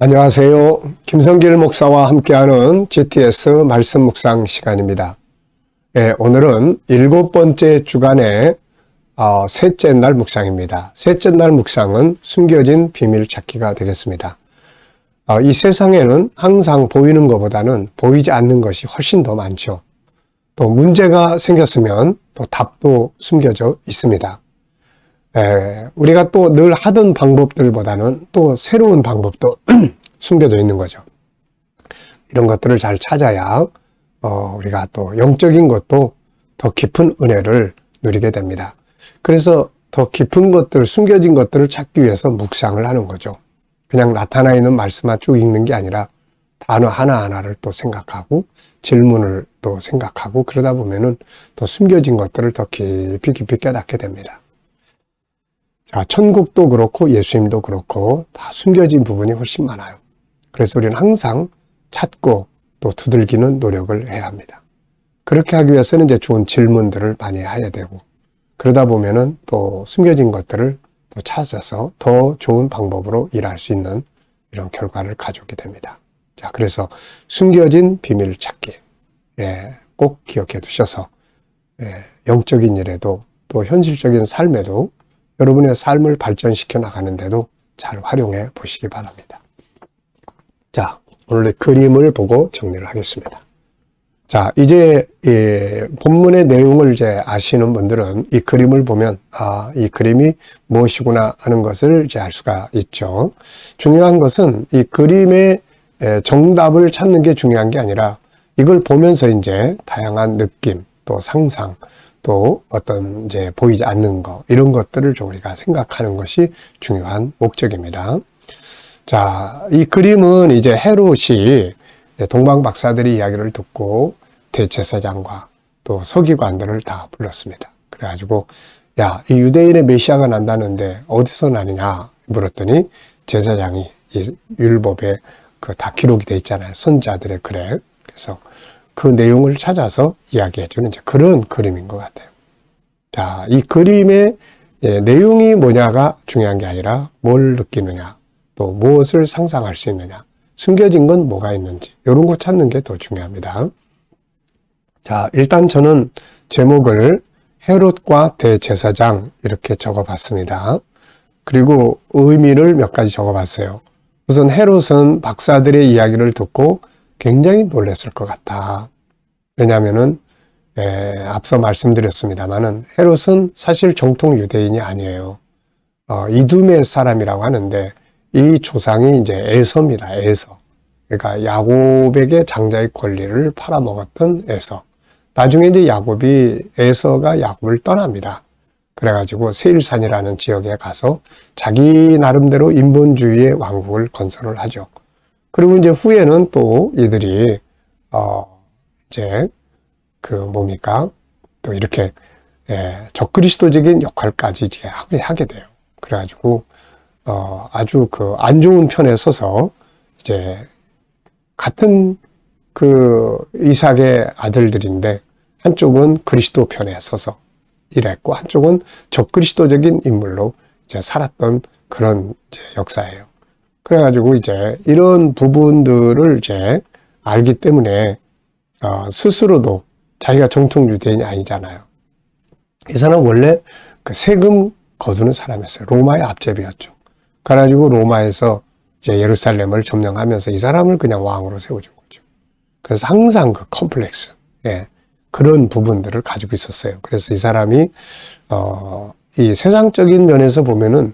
안녕하세요. 김성길 목사와 함께하는 GTS 말씀 묵상 시간입니다. 오늘은 7번째 주간의 셋째 날 묵상입니다. 셋째 날 묵상은 숨겨진 비밀 찾기가 되겠습니다. 이 세상에는 항상 보이는 것보다는 보이지 않는 것이 훨씬 더 많죠. 또 문제가 생겼으면 또 답도 숨겨져 있습니다. 우리가 또 늘 하던 방법들보다는 또 새로운 방법도 숨겨져 있는 거죠. 이런 것들을 잘 찾아야 우리가 또 영적인 것도 더 깊은 은혜를 누리게 됩니다. 그래서 더 깊은 것들, 숨겨진 것들을 찾기 위해서 묵상을 하는 거죠. 그냥 나타나 있는 말씀만 쭉 읽는 게 아니라 단어 하나하나를 또 생각하고 질문을 또 생각하고 그러다 보면은 또 숨겨진 것들을 더 깊이 깨닫게 됩니다. 자, 천국도 그렇고 예수님도 그렇고 다 숨겨진 부분이 훨씬 많아요. 그래서 우리는 항상 찾고 또 두들기는 노력을 해야 합니다. 그렇게 하기 위해서는 이제 좋은 질문들을 많이 해야 되고 그러다 보면은 또 숨겨진 것들을 또 찾아서 더 좋은 방법으로 일할 수 있는 이런 결과를 가져오게 됩니다. 자, 그래서 숨겨진 비밀 찾기. 꼭 기억해 두셔서 영적인 일에도 또 현실적인 삶에도 여러분의 삶을 발전시켜 나가는데도 잘 활용해 보시기 바랍니다. 자, 오늘의 그림을 보고 정리를 하겠습니다. 자, 이제 본문의 내용을 이제 아시는 분들은 이 그림을 보면 이 그림이 무엇이구나 하는 것을 이제 알 수가 있죠. 중요한 것은 이 그림의 정답을 찾는 게 중요한 게 아니라 이걸 보면서 이제 다양한 느낌, 또 상상, 또 어떤 이제 보이지 않는 거 이런 것들을 좀 우리가 생각하는 것이 중요한 목적입니다. 자, 이 그림은 이제 헤롯이 동방 박사들의 이야기를 듣고 대제사장과 또 서기관들을 다 불렀습니다. 그래가지고 야, 이 유대인의 메시아가 난다는데 어디서 나느냐 물었더니 제사장이 이 율법에 그 다 기록이 돼 있잖아요. 선지자들의 글에. 그래서 그 내용을 찾아서 이야기해주는 이제 그런 그림인 것 같아요. 자, 이 그림의 내용이 뭐냐가 중요한 게 아니라 뭘 느끼느냐, 또 무엇을 상상할 수 있느냐, 숨겨진 건 뭐가 있는지 이런 거 찾는 게 더 중요합니다. 자, 일단 저는 제목을 헤롯과 대제사장 이렇게 적어봤습니다. 그리고 의미를 몇 가지 적어봤어요. 우선 헤롯은 박사들의 이야기를 듣고 굉장히 놀랐을 것 같다. 왜냐하면은 앞서 말씀드렸습니다만은 헤롯은 사실 정통 유대인이 아니에요. 이두메 사람이라고 하는데 이 조상이 이제 에서입니다. 에서. 그러니까 야곱에게 장자의 권리를 팔아먹었던 에서. 나중에 이제 에서가 야곱을 떠납니다. 그래가지고 세일산이라는 지역에 가서 자기 나름대로 인본주의의 왕국을 건설을 하죠. 그리고 이제 후에는 또 이들이 이제 또 이렇게 적그리스도적인 역할까지 이제 하게 돼요. 그래가지고 아주 안 좋은 편에 서서 이제 같은 이삭의 아들들인데 한쪽은 그리스도 편에 서서 일했고 한쪽은 적그리스도적인 인물로 이제 살았던 그런 이제 역사예요. 그래가지고 이제 이런 부분들을 이제 알기 때문에 스스로도 자기가 정통 유대인이 아니잖아요. 이 사람은 원래 그 세금 거두는 사람이었어요. 로마의 앞제비였죠. 그래가지고 로마에서 이제 예루살렘을 점령하면서 이 사람을 그냥 왕으로 세워준 거죠. 그래서 항상 그 컴플렉스, 그런 부분들을 가지고 있었어요. 그래서 이 사람이 이 세상적인 면에서 보면은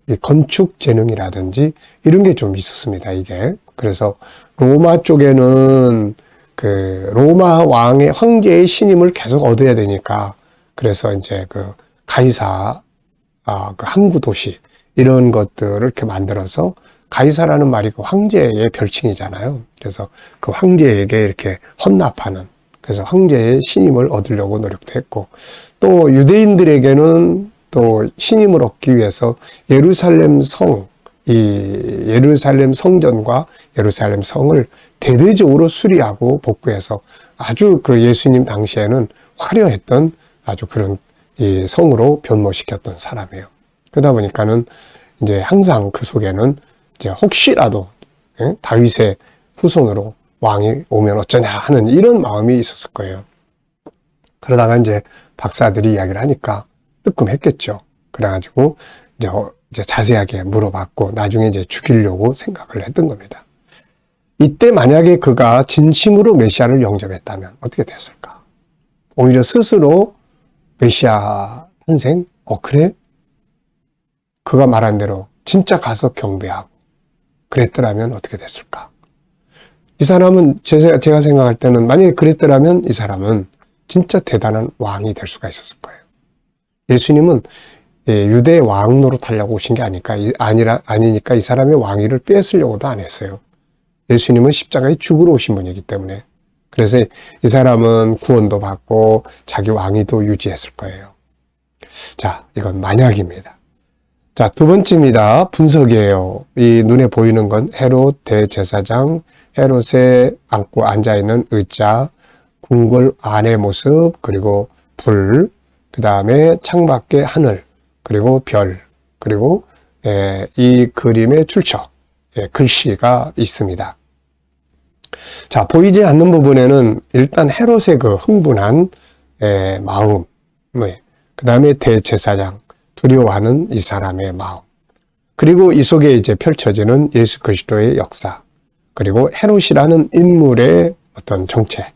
이 건축 재능이라든지 이런 게 좀 있었습니다, 이게. 그래서 로마 쪽에는 로마 황제의 신임을 계속 얻어야 되니까 그래서 이제 가이사, 항구 도시 이런 것들을 이렇게 만들어서 가이사라는 말이 그 황제의 별칭이잖아요. 그래서 그 황제에게 이렇게 헌납하는 그래서 황제의 신임을 얻으려고 노력도 했고 또 유대인들에게는 또 신임을 얻기 위해서 예루살렘 성전과 예루살렘 성을 대대적으로 수리하고 복구해서 아주 예수님 당시에는 화려했던 아주 그런 이 성으로 변모시켰던 사람이에요. 그러다 보니까는 이제 항상 그 속에는 이제 혹시라도 다윗의 후손으로 왕이 오면 어쩌냐 하는 이런 마음이 있었을 거예요. 그러다가 이제 박사들이 이야기를 하니까 뜨끔했겠죠. 그래가지고 이제 자세하게 물어봤고 나중에 이제 죽이려고 생각을 했던 겁니다. 이때 만약에 그가 진심으로 메시아를 영접했다면 어떻게 됐을까? 오히려 스스로 메시아 탄생? 그래? 그가 말한 대로 진짜 가서 경배하고 그랬더라면 어떻게 됐을까? 이 사람은 제가 생각할 때는 만약에 그랬더라면 이 사람은 진짜 대단한 왕이 될 수가 있었을 거예요. 예수님은 유대의 왕 노릇하려고 오신 게 아니니까 이 사람의 왕위를 뺏으려고도 안 했어요. 예수님은 십자가에 죽으러 오신 분이기 때문에. 그래서 이 사람은 구원도 받고 자기 왕위도 유지했을 거예요. 자, 이건 만약입니다. 자, 두 번째입니다. 분석이에요. 이 눈에 보이는 건 헤롯 대제사장, 헤롯에 앉고 앉아있는 의자, 궁궐 안의 모습, 그리고 불, 그 다음에 창밖의 하늘, 그리고 별, 그리고 이 그림의 출처, 글씨가 있습니다. 자, 보이지 않는 부분에는 일단 헤롯의 그 흥분한 마음, 그 다음에 대제사장, 두려워하는 이 사람의 마음, 그리고 이 속에 이제 펼쳐지는 예수 그리스도의 역사, 그리고 헤롯이라는 인물의 어떤 정체,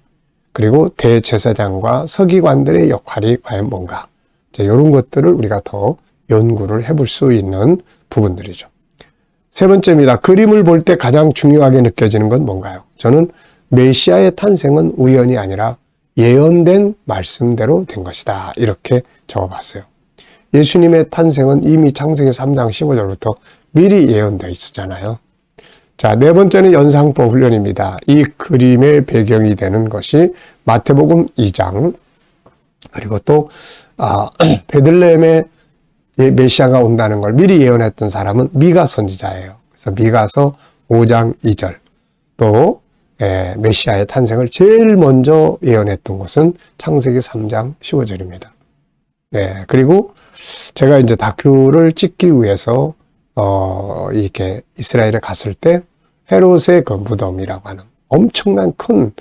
그리고 대제사장과 서기관들의 역할이 과연 뭔가, 이런 것들을 우리가 더 연구를 해볼 수 있는 부분들이죠. 세 번째입니다. 그림을 볼 때 가장 중요하게 느껴지는 건 뭔가요? 저는 메시아의 탄생은 우연이 아니라 예언된 말씀대로 된 것이다. 이렇게 적어봤어요. 예수님의 탄생은 이미 창세기 3장 15절부터 미리 예언되어 있었잖아요. 자, 네 번째는 연상법 훈련입니다. 이 그림의 배경이 되는 것이 마태복음 2장, 그리고 또 베들레헴에 메시아가 온다는 걸 미리 예언했던 사람은 미가 선지자예요. 그래서 미가서 5장 2절, 또 메시아의 탄생을 제일 먼저 예언했던 것은 창세기 3장 15절입니다. 네, 그리고 제가 이제 다큐를 찍기 위해서 이렇게 이스라엘에 갔을 때 헤롯의 그 무덤이라고 하는 엄청난 큰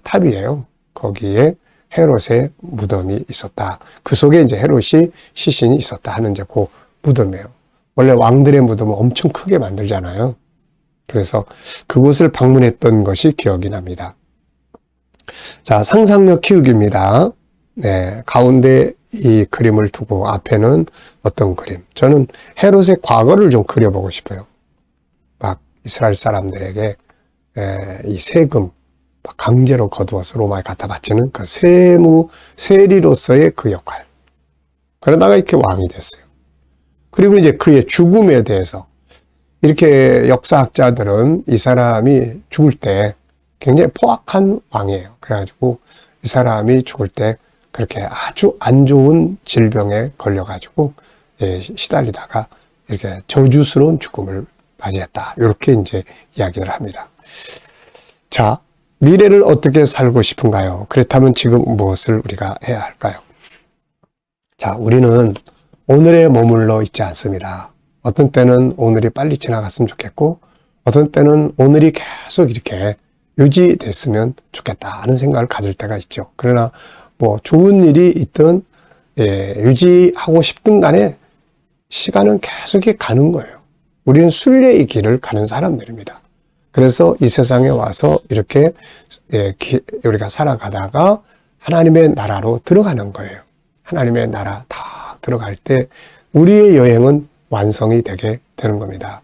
탑이에요. 거기에 헤롯의 무덤이 있었다. 그 속에 이제 헤롯이 시신이 있었다 하는 이제 그 무덤이에요. 원래 왕들의 무덤은 엄청 크게 만들잖아요. 그래서 그곳을 방문했던 것이 기억이 납니다. 자, 상상력 키우기입니다. 네, 가운데 이 그림을 두고 앞에는 어떤 그림? 저는 헤롯의 과거를 좀 그려보고 싶어요. 막 이스라엘 사람들에게 이 세금 강제로 거두어서 로마에 갖다 바치는 그 세리로서의 그 역할. 그러다가 이렇게 왕이 됐어요. 그리고 이제 그의 죽음에 대해서 이렇게 역사학자들은 이 사람이 죽을 때 굉장히 포악한 왕이에요. 그래가지고 이 사람이 죽을 때 그렇게 아주 안 좋은 질병에 걸려가지고 시달리다가 이렇게 저주스러운 죽음을 맞이했다. 이렇게 이제 이야기를 합니다. 자, 미래를 어떻게 살고 싶은가요? 그렇다면 지금 무엇을 우리가 해야 할까요? 자, 우리는 오늘에 머물러 있지 않습니다. 어떤 때는 오늘이 빨리 지나갔으면 좋겠고, 어떤 때는 오늘이 계속 이렇게 유지됐으면 좋겠다 하는 생각을 가질 때가 있죠. 그러나 뭐 좋은 일이 있든 유지하고 싶든 간에 시간은 계속 가는 거예요. 우리는 순례의 길을 가는 사람들입니다. 그래서 이 세상에 와서 이렇게 우리가 살아가다가 하나님의 나라로 들어가는 거예요. 하나님의 나라 다 들어갈 때 우리의 여행은 완성이 되게 되는 겁니다.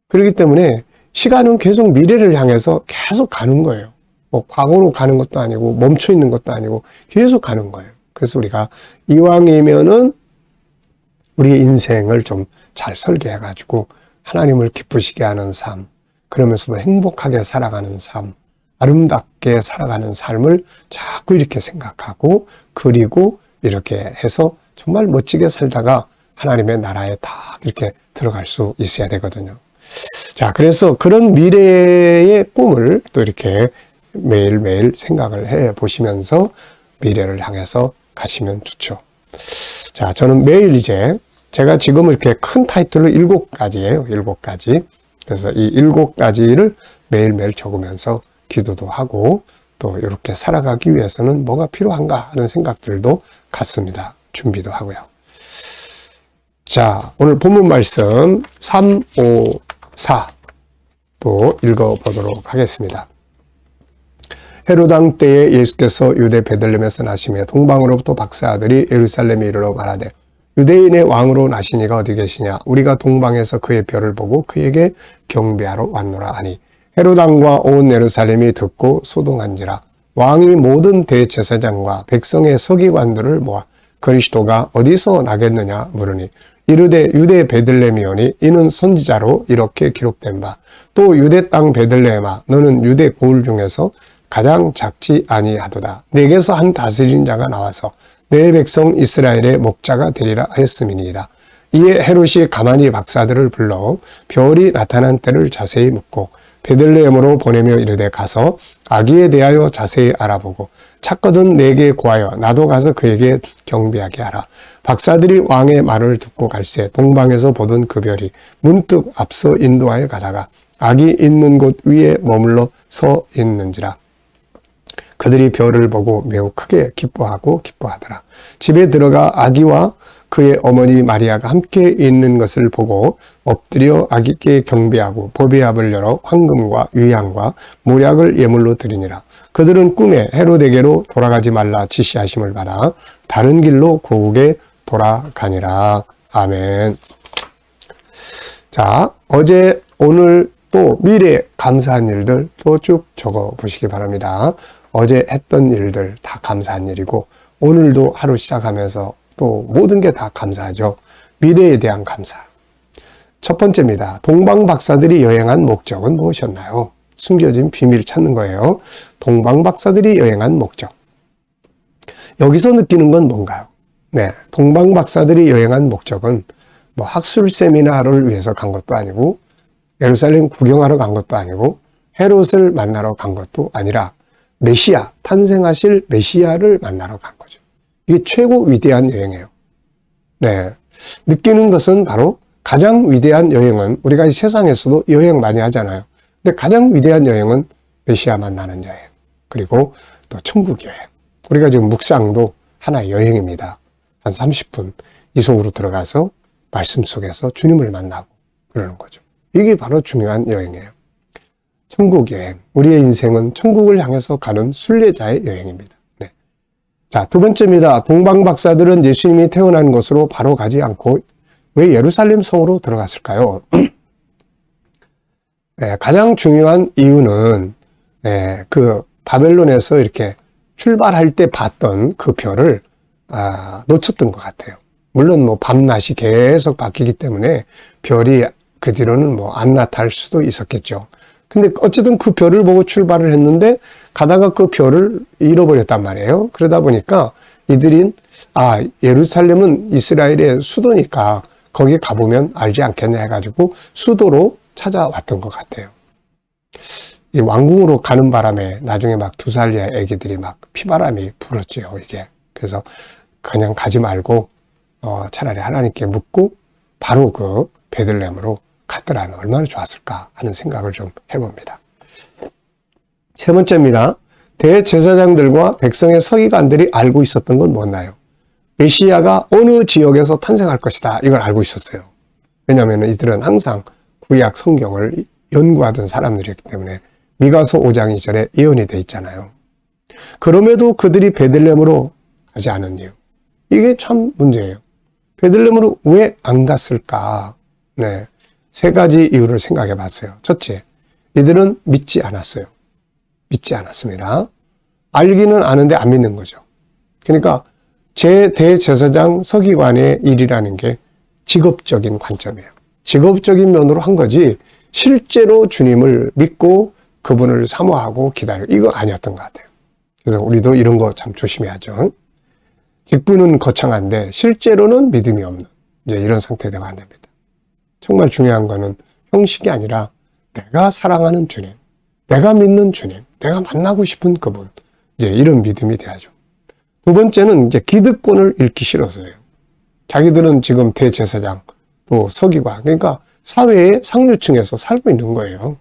그렇기 때문에 시간은 계속 미래를 향해서 계속 가는 거예요. 뭐 과거로 가는 것도 아니고 멈춰 있는 것도 아니고 계속 가는 거예요. 그래서 우리가 이왕이면은 우리의 인생을 좀 잘 설계해가지고 하나님을 기쁘시게 하는 삶, 그러면서도 행복하게 살아가는 삶, 아름답게 살아가는 삶을 자꾸 이렇게 생각하고 그리고 이렇게 해서 정말 멋지게 살다가 하나님의 나라에 다 이렇게 들어갈 수 있어야 되거든요. 자, 그래서 그런 미래의 꿈을 또 이렇게 매일매일 생각을 해 보시면서 미래를 향해서 가시면 좋죠. 자, 저는 매일 이제 제가 지금 이렇게 큰 타이틀로 7가지예요. 7가지. 그래서 이 7가지를 매일매일 적으면서 기도도 하고 또 이렇게 살아가기 위해서는 뭐가 필요한가 하는 생각들도 갖습니다. 준비도 하고요. 자, 오늘 본문 말씀 3, 5, 4 또 읽어보도록 하겠습니다. 헤롯 왕 때에 예수께서 유대 베들레헴에서 나시며 동방으로부터 박사들이 예루살렘에 이르러 말하되 유대인의 왕으로 나시니가 어디 계시냐? 우리가 동방에서 그의 별을 보고 그에게 경배하러 왔노라 하니 헤롯 왕과 온 예루살렘이 듣고 소동한지라. 왕이 모든 대제사장과 백성의 서기관들을 모아 그리스도가 어디서 나겠느냐 물으니 이르되 유대 베들레헴이오니 이는 선지자로 이렇게 기록된 바 또 유대 땅 베들레헴아 너는 유대 고을 중에서 가장 작지 아니하도다. 내게서 한 다스리는 자가 나와서 내 백성 이스라엘의 목자가 되리라 하였음이니이다. 이에 헤롯이 가만히 박사들을 불러 별이 나타난 때를 자세히 묻고 베들레헴으로 보내며 이르되 가서 아기에 대하여 자세히 알아보고 찾거든 내게 구하여 나도 가서 그에게 경배하게 하라. 박사들이 왕의 말을 듣고 갈새 동방에서 보던 그 별이 문득 앞서 인도하여 가다가 아기 있는 곳 위에 머물러 서 있는지라. 그들이 별을 보고 매우 크게 기뻐하더라. 집에 들어가 아기와 그의 어머니 마리아가 함께 있는 것을 보고 엎드려 아기께 경배하고 보배압을 열어 황금과 유향과 모략을 예물로 드리니라. 그들은 꿈에 헤롯에게로 돌아가지 말라 지시하심을 받아 다른 길로 고국에 돌아가니라. 아멘. 자, 어제 오늘 또 미래에 감사한 일들 또 쭉 적어 보시기 바랍니다. 어제 했던 일들 다 감사한 일이고 오늘도 하루 시작하면서 또 모든 게 다 감사하죠. 미래에 대한 감사. 첫 번째입니다. 동방 박사들이 여행한 목적은 무엇이었나요? 숨겨진 비밀 찾는 거예요. 동방 박사들이 여행한 목적. 여기서 느끼는 건 뭔가요? 네, 동방 박사들이 여행한 목적은 뭐 학술 세미나를 위해서 간 것도 아니고 예루살렘 구경하러 간 것도 아니고 헤롯을 만나러 간 것도 아니라 메시아, 탄생하실 메시아를 만나러 간 거죠. 이게 최고 위대한 여행이에요. 네. 느끼는 것은 바로 가장 위대한 여행은 우리가 이 세상에서도 여행 많이 하잖아요. 근데 가장 위대한 여행은 메시아 만나는 여행. 그리고 또 천국 여행. 우리가 지금 묵상도 하나의 여행입니다. 한 30분 이 속으로 들어가서 말씀 속에서 주님을 만나고 그러는 거죠. 이게 바로 중요한 여행이에요. 천국 여행. 우리의 인생은 천국을 향해서 가는 순례자의 여행입니다. 네. 자, 두 번째입니다. 동방 박사들은 예수님이 태어난 곳으로 바로 가지 않고 왜 예루살렘 성으로 들어갔을까요? 네, 가장 중요한 이유는 그 바벨론에서 이렇게 출발할 때 봤던 그 별을 놓쳤던 것 같아요. 물론 뭐 밤낮이 계속 바뀌기 때문에 별이 그 뒤로는 뭐 안 나타날 수도 있었겠죠. 근데 어쨌든 그 별을 보고 출발을 했는데 가다가 그 별을 잃어버렸단 말이에요. 그러다 보니까 이들이 예루살렘은 이스라엘의 수도니까 거기 가보면 알지 않겠냐 해가지고 수도로 찾아왔던 것 같아요. 이 왕궁으로 가는 바람에 나중에 막 2살의 애기들이 막 피바람이 불었죠, 이게. 그래서 그냥 가지 말고 차라리 하나님께 묻고 바로 그 베들레헴으로 갔더라면 얼마나 좋았을까 하는 생각을 좀 해봅니다. 세 번째입니다. 대제사장들과 백성의 서기관들이 알고 있었던 건 뭐였나요? 메시아가 어느 지역에서 탄생할 것이다. 이걸 알고 있었어요. 왜냐하면 이들은 항상 구약 성경을 연구하던 사람들이기 때문에 미가서 5장 2절에 예언이 돼 있잖아요. 그럼에도 그들이 베들레헴으로 가지 않은 이유. 이게 참 문제예요. 베들레헴으로 왜 안 갔을까? 네. 3가지 이유를 생각해 봤어요. 첫째, 이들은 믿지 않았어요. 믿지 않았습니다. 알기는 아는데 안 믿는 거죠. 그러니까 대제사장 서기관의 일이라는 게 직업적인 관점이에요. 직업적인 면으로 한 거지 실제로 주님을 믿고 그분을 사모하고 기다려 이거 아니었던 것 같아요. 그래서 우리도 이런 거 참 조심해야죠. 직분은 거창한데 실제로는 믿음이 없는 이제 이런 상태 되면 안 됩니다. 정말 중요한 거는 형식이 아니라 내가 사랑하는 주님, 내가 믿는 주님, 내가 만나고 싶은 그분 이제 이런 믿음이 돼야죠. 두 번째는 이제 기득권을 잃기 싫어서예요. 자기들은 지금 대제사장 또 서기관 그러니까 사회의 상류층에서 살고 있는 거예요.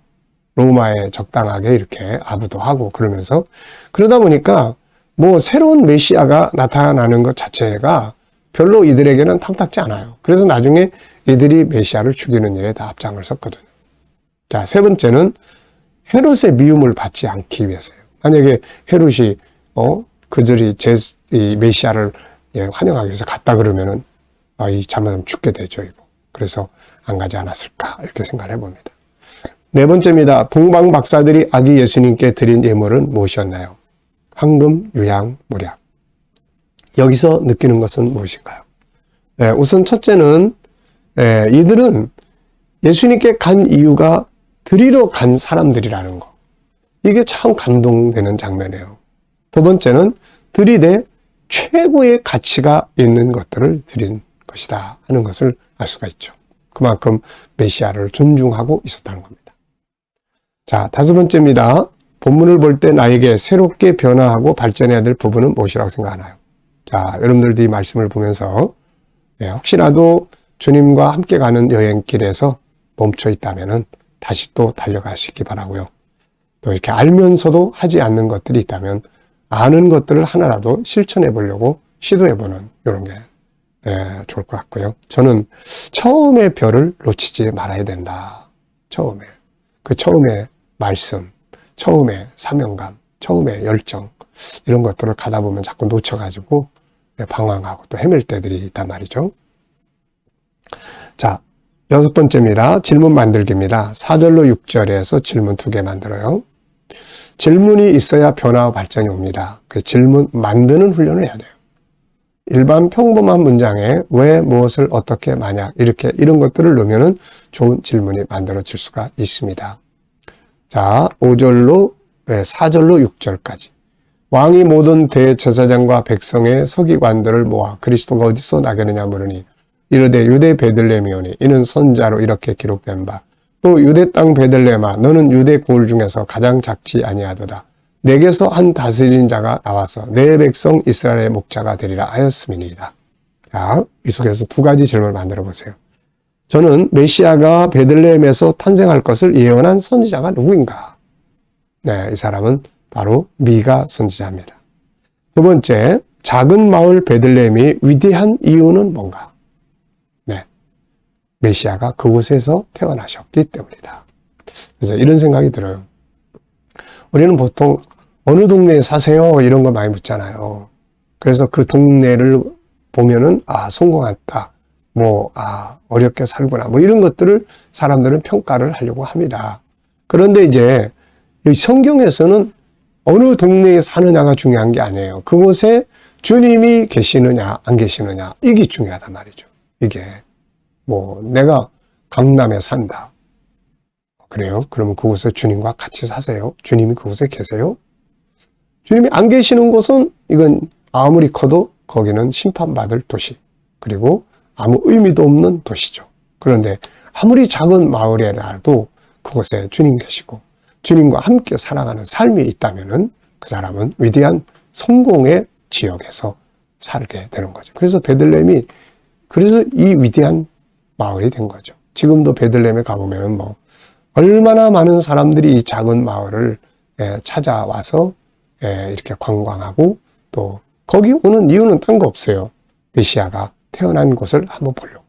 로마에 적당하게 이렇게 아부도 하고 그러면서 그러다 보니까 뭐 새로운 메시아가 나타나는 것 자체가 별로 이들에게는 탐탁지 않아요. 그래서 나중에 이들이 메시아를 죽이는 일에 다 앞장을 섰거든요. 자, 세 번째는 헤롯의 미움을 받지 않기 위해서예요. 만약에 헤롯이 그들이 이 메시아를 환영하기 위해서 갔다 그러면은 이 잘못하면 죽게 되죠, 이거. 그래서 안 가지 않았을까 이렇게 생각을 해봅니다. 네 번째입니다. 동방 박사들이 아기 예수님께 드린 예물은 무엇이었나요? 황금, 유향, 몰약. 여기서 느끼는 것은 무엇인가요? 우선 첫째는 이들은 예수님께 간 이유가 드리러 간 사람들이라는 거. 이게 참 감동되는 장면이에요. 두 번째는 드리되 최고의 가치가 있는 것들을 드린 것이다 하는 것을 알 수가 있죠. 그만큼 메시아를 존중하고 있었다는 겁니다. 자, 다섯 번째입니다. 본문을 볼 때 나에게 새롭게 변화하고 발전해야 될 부분은 무엇이라고 생각하나요? 자, 여러분들도 이 말씀을 보면서 혹시라도 주님과 함께 가는 여행길에서 멈춰 있다면은 다시 또 달려갈 수 있기 바라고요. 또 이렇게 알면서도 하지 않는 것들이 있다면 아는 것들을 하나라도 실천해 보려고 시도해 보는 이런 게 좋을 것 같고요. 저는 처음의 별을 놓치지 말아야 된다. 처음에 말씀, 처음에 사명감, 처음에 열정 이런 것들을 가다 보면 자꾸 놓쳐가지고 방황하고 또 헤맬 때들이 있단 말이죠. 자, 여섯 번째입니다. 질문 만들기입니다. 4절로 6절에서 질문 2개 만들어요. 질문이 있어야 변화와 발전이 옵니다. 그 질문 만드는 훈련을 해야 돼요. 일반 평범한 문장에 왜, 무엇을, 어떻게, 만약 이렇게 이런 것들을 넣으면 좋은 질문이 만들어질 수가 있습니다. 자, 4절로 6절까지. 왕이 모든 대제사장과 백성의 서기관들을 모아 그리스도가 어디서 나겠느냐 물으니 이르되 유대 베들레헴이오니 이는 선자로 이렇게 기록된 바 또 유대 땅 베들레헴아 너는 유대 고을 중에서 가장 작지 아니하도다. 내게서 한 다스리는 자가 나와서 내 백성 이스라엘의 목자가 되리라 하였음이니이다. 자, 이 속에서 2가지 질문을 만들어 보세요. 저는 메시아가 베들레헴에서 탄생할 것을 예언한 선지자가 누구인가? 네, 이 사람은 바로 미가 선지자입니다. 두 번째, 작은 마을 베들레헴이 위대한 이유는 뭔가? 네, 메시아가 그곳에서 태어나셨기 때문이다. 그래서 이런 생각이 들어요. 우리는 보통 어느 동네에 사세요? 이런 거 많이 묻잖아요. 그래서 그 동네를 보면은 성공했다. 어렵게 살구나. 이런 것들을 사람들은 평가를 하려고 합니다. 그런데 이제 성경에서는 어느 동네에 사느냐가 중요한 게 아니에요. 그곳에 주님이 계시느냐, 안 계시느냐, 이게 중요하단 말이죠. 이게. 내가 강남에 산다. 그래요? 그러면 그곳에 주님과 같이 사세요? 주님이 그곳에 계세요? 주님이 안 계시는 곳은 이건 아무리 커도 거기는 심판받을 도시. 그리고 아무 의미도 없는 도시죠. 그런데 아무리 작은 마을이라도 그곳에 주님 계시고 주님과 함께 살아가는 삶이 있다면은 그 사람은 위대한 성공의 지역에서 살게 되는 거죠. 그래서 베들레헴이 그래서 이 위대한 마을이 된 거죠. 지금도 베들레헴에 가보면 얼마나 많은 사람들이 이 작은 마을을 찾아와서 이렇게 관광하고 또 거기 오는 이유는 딴 거 없어요. 메시아가 태어난 곳을 한번 보려고.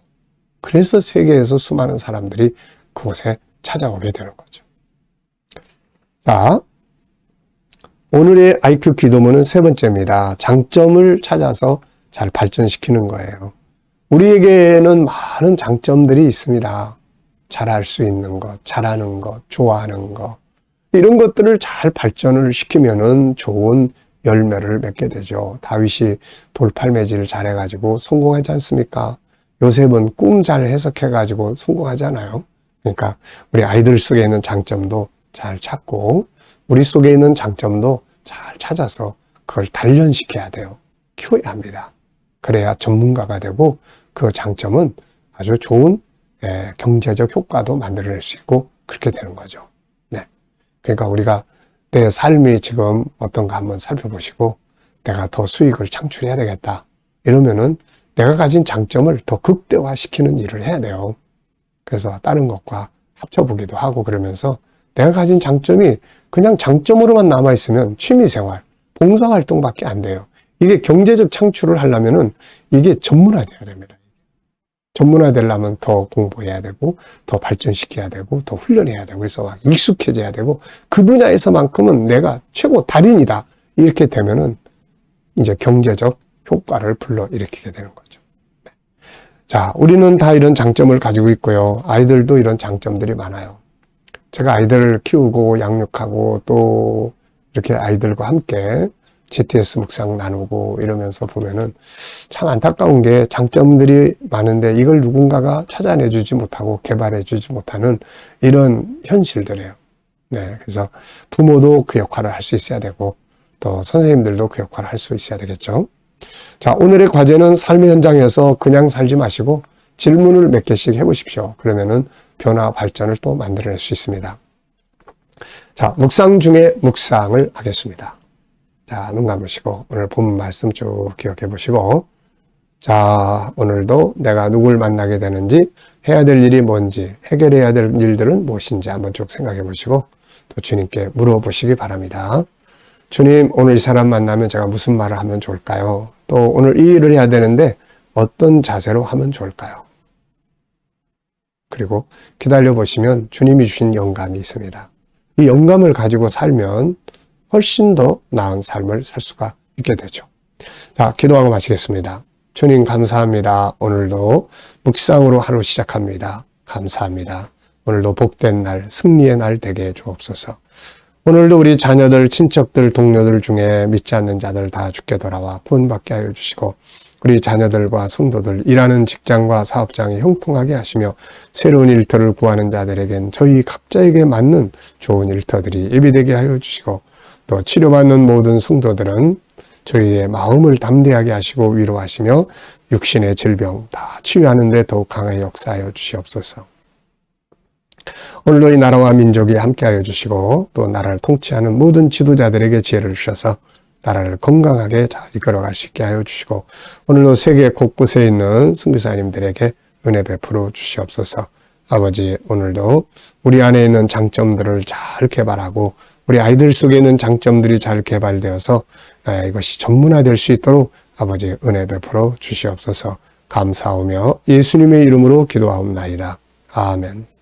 그래서 세계에서 수많은 사람들이 그곳에 찾아오게 되는 거죠. 자, 오늘의 IQ 기도문은 세 번째입니다. 장점을 찾아서 잘 발전시키는 거예요. 우리에게는 많은 장점들이 있습니다. 잘할 수 있는 것, 잘하는 것, 좋아하는 것. 이런 것들을 잘 발전을 시키면은 좋은 열매를 맺게 되죠. 다윗이 돌팔매질을 잘해가지고 성공하지 않습니까? 요셉은 꿈 잘 해석해가지고 성공하잖아요. 그러니까 우리 아이들 속에 있는 장점도 잘 찾고 우리 속에 있는 장점도 잘 찾아서 그걸 단련시켜야 돼요. 키워야 합니다. 그래야 전문가가 되고 그 장점은 아주 좋은 경제적 효과도 만들어낼 수 있고 그렇게 되는 거죠. 네. 그러니까 우리가 내 삶이 지금 어떤가 한번 살펴보시고 내가 더 수익을 창출해야 되겠다. 이러면은 내가 가진 장점을 더 극대화시키는 일을 해야 돼요. 그래서 다른 것과 합쳐보기도 하고 그러면서 내가 가진 장점이 그냥 장점으로만 남아있으면 취미생활, 봉사활동밖에 안 돼요. 이게 경제적 창출을 하려면은 이게 전문화돼야 됩니다. 전문화되려면 더 공부해야 되고, 더 발전시켜야 되고, 더 훈련해야 되고, 그래서 막 익숙해져야 되고, 그 분야에서만큼은 내가 최고 달인이다. 이렇게 되면은 이제 경제적 효과를 불러일으키게 되는 거죠. 네. 자, 우리는 다 이런 장점을 가지고 있고요. 아이들도 이런 장점들이 많아요. 제가 아이들을 키우고 양육하고 또 이렇게 아이들과 함께 GTS 묵상 나누고 이러면서 보면은 참 안타까운 게 장점들이 많은데 이걸 누군가가 찾아내주지 못하고 개발해주지 못하는 이런 현실들이에요. 네, 그래서 부모도 그 역할을 할 수 있어야 되고 또 선생님들도 그 역할을 할 수 있어야 되겠죠. 자, 오늘의 과제는 삶의 현장에서 그냥 살지 마시고 질문을 몇 개씩 해보십시오. 그러면은 변화 발전을 또 만들어낼 수 있습니다. 자, 묵상 중에 묵상을 하겠습니다. 자, 눈 감으시고 오늘 본 말씀 쭉 기억해 보시고, 자, 오늘도 내가 누굴 만나게 되는지, 해야 될 일이 뭔지, 해결해야 될 일들은 무엇인지 한번 쭉 생각해 보시고 또 주님께 물어보시기 바랍니다. 주님, 오늘 이 사람 만나면 제가 무슨 말을 하면 좋을까요? 또 오늘 이 일을 해야 되는데 어떤 자세로 하면 좋을까요? 그리고 기다려 보시면 주님이 주신 영감이 있습니다. 이 영감을 가지고 살면 훨씬 더 나은 삶을 살 수가 있게 되죠. 자, 기도하고 마치겠습니다. 주님 감사합니다. 오늘도 묵상으로 하루 시작합니다. 감사합니다. 오늘도 복된 날, 승리의 날 되게 해 주옵소서. 오늘도 우리 자녀들, 친척들, 동료들 중에 믿지 않는 자들 다 주께 돌아와 구원받게 하여 주시고, 우리 자녀들과 성도들, 일하는 직장과 사업장이 형통하게 하시며 새로운 일터를 구하는 자들에겐 저희 각자에게 맞는 좋은 일터들이 예비되게 하여 주시고, 또 치료받는 모든 성도들은 저희의 마음을 담대하게 하시고 위로하시며 육신의 질병 다 치유하는 데 더욱 강하게 역사하여 주시옵소서. 오늘도 이 나라와 민족이 함께하여 주시고 또 나라를 통치하는 모든 지도자들에게 지혜를 주셔서 나라를 건강하게 잘 이끌어갈 수 있게 하여 주시고, 오늘도 세계 곳곳에 있는 선교사님들에게 은혜 베풀어 주시옵소서. 아버지, 오늘도 우리 안에 있는 장점들을 잘 개발하고 우리 아이들 속에 있는 장점들이 잘 개발되어서 이것이 전문화될 수 있도록 아버지 은혜 베풀어 주시옵소서. 감사하며 예수님의 이름으로 기도하옵나이다. 아멘.